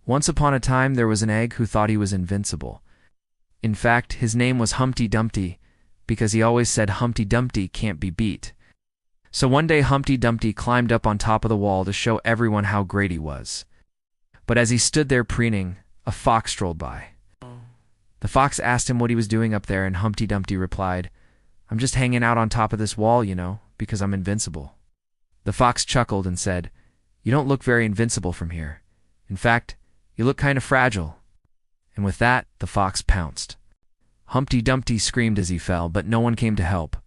Once upon a time there was an egg who thought he was invincible. In fact, his name was Humpty Dumpty, because he always said Humpty Dumpty can't be beat. So one day Humpty Dumpty climbed up on top of the wall to show everyone how great he was. But as he stood there preening, a fox strolled by. The fox asked him what he was doing up there, and Humpty Dumpty replied, "I'm just hanging out on top of this wall, because I'm invincible." The fox chuckled and said, "You don't look very invincible from here. In fact, you look kind of fragile." And with that, the fox pounced. Humpty Dumpty screamed as he fell, but no one came to help.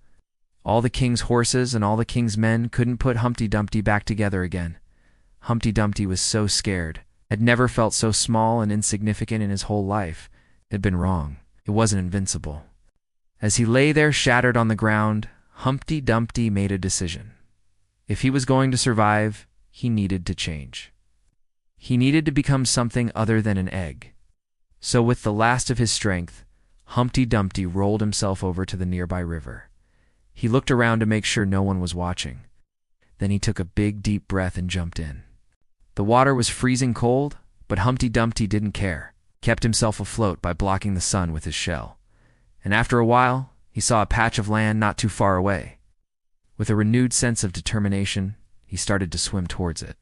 All the king's horses and all the king's men couldn't put Humpty Dumpty back together again. Humpty Dumpty was so scared, had never felt so small and insignificant in his whole life. It had been wrong. It wasn't invincible. As he lay there shattered on the ground, Humpty Dumpty made a decision. If he was going to survive, he needed to change. He needed to become something other than an egg. So with the last of his strength, Humpty Dumpty rolled himself over to the nearby river. He looked around to make sure no one was watching. Then he took a big, deep breath and jumped in. The water was freezing cold, but Humpty Dumpty didn't care, kept himself afloat by blocking the sun with his shell. And after a while, he saw a patch of land not too far away. With a renewed sense of determination, he started to swim towards it.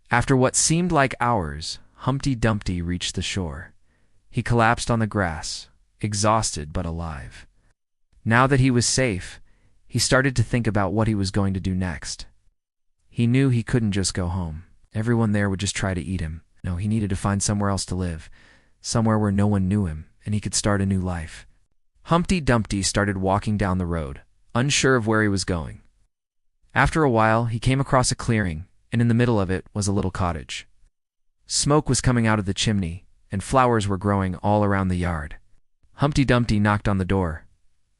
After what seemed like hours, Humpty Dumpty reached the shore. He collapsed on the grass, exhausted but alive. Now that he was safe, he started to think about what he was going to do next. He knew he couldn't just go home. Everyone there would just try to eat him. No, he needed to find somewhere else to live, somewhere where no one knew him, and he could start a new life. Humpty Dumpty started walking down the road, unsure of where he was going. After a while, he came across a clearing, and in the middle of it was a little cottage. Smoke was coming out of the chimney, and flowers were growing all around the yard. Humpty Dumpty knocked on the door.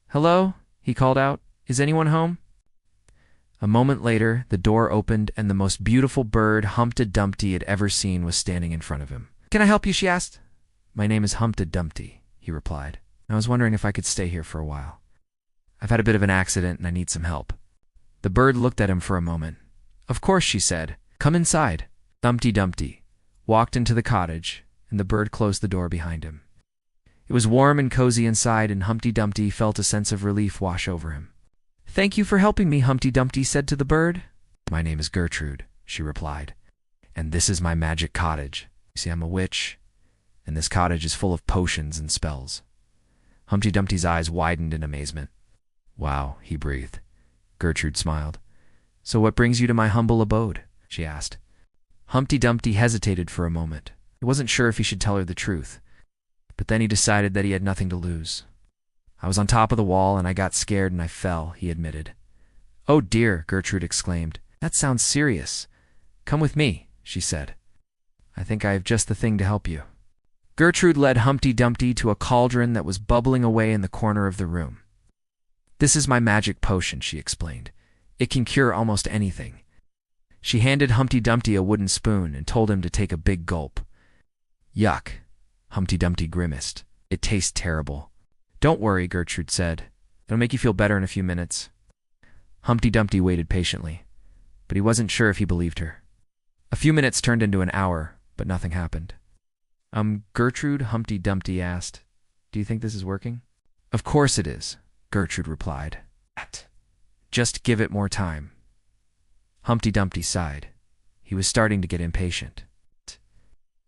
"Hello?" he called out. "Is anyone home?" A moment later, the door opened and the most beautiful bird Humpty Dumpty had ever seen was standing in front of him. "Can I help you?" she asked. "My name is Humpty Dumpty," he replied. "I was wondering if I could stay here for a while. I've had a bit of an accident and I need some help." The bird looked at him for a moment. "Of course," she said. "Come inside." Humpty Dumpty walked into the cottage, and the bird closed the door behind him. It was warm and cozy inside, and Humpty Dumpty felt a sense of relief wash over him. "Thank you for helping me," Humpty Dumpty said to the bird. "My name is Gertrude," she replied, "and this is my magic cottage. You see, I'm a witch, and this cottage is full of potions and spells." Humpty Dumpty's eyes widened in amazement. "Wow," he breathed. Gertrude smiled. "So what brings you to my humble abode?" she asked. Humpty Dumpty hesitated for a moment. He wasn't sure if he should tell her the truth, but then he decided that he had nothing to lose. "I was on top of the wall and I got scared and I fell," he admitted. "Oh dear," Gertrude exclaimed. "That sounds serious. Come with me," she said. "I think I have just the thing to help you." Gertrude led Humpty Dumpty to a cauldron that was bubbling away in the corner of the room. "This is my magic potion," she explained. "It can cure almost anything." She handed Humpty Dumpty a wooden spoon and told him to take a big gulp. "Yuck," Humpty Dumpty grimaced. "It tastes terrible." "Don't worry," Gertrude said. "It'll make you feel better in a few minutes." Humpty Dumpty waited patiently, but he wasn't sure if he believed her. A few minutes turned into an hour, but nothing happened. Gertrude," Humpty Dumpty asked, "do you think this is working?" "Of course it is," Gertrude replied. "Just give it more time." Humpty Dumpty sighed. He was starting to get impatient.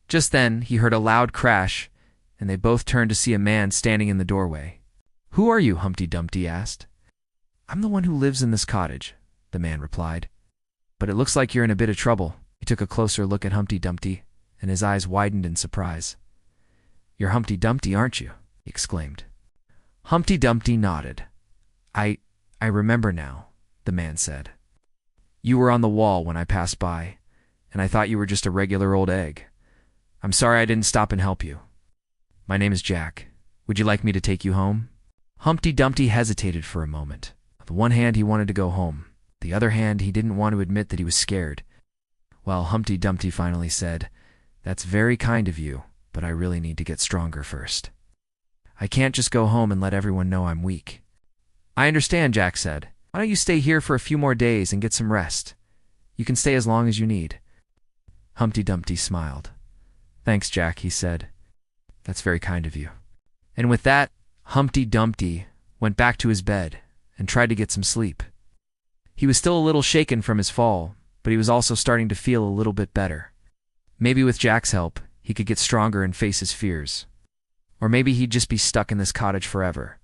Just then, he heard a loud crash, and they both turned to see a man standing in the doorway. "Who are you?" Humpty Dumpty asked. "I'm the one who lives in this cottage," the man replied. "But it looks like you're in a bit of trouble." He took a closer look at Humpty Dumpty, and his eyes widened in surprise. "You're Humpty Dumpty, aren't you?" he exclaimed. Humpty Dumpty nodded. I remember now," the man said. "You were on the wall when I passed by, and I thought you were just a regular old egg. I'm sorry I didn't stop and help you. My name is Jack. Would you like me to take you home?" Humpty Dumpty hesitated for a moment. On the one hand, he wanted to go home. On the other hand, he didn't want to admit that he was scared. Well, Humpty Dumpty finally said, "That's very kind of you, but I really need to get stronger first. I can't just go home and let everyone know I'm weak." "I understand," Jack said. "Why don't you stay here for a few more days and get some rest? You can stay as long as you need." Humpty Dumpty smiled. "Thanks, Jack," he said. "That's very kind of you." And with that, Humpty Dumpty went back to his bed and tried to get some sleep. He was still a little shaken from his fall, but he was also starting to feel a little bit better. Maybe with Jack's help, he could get stronger and face his fears. Or maybe he'd just be stuck in this cottage forever.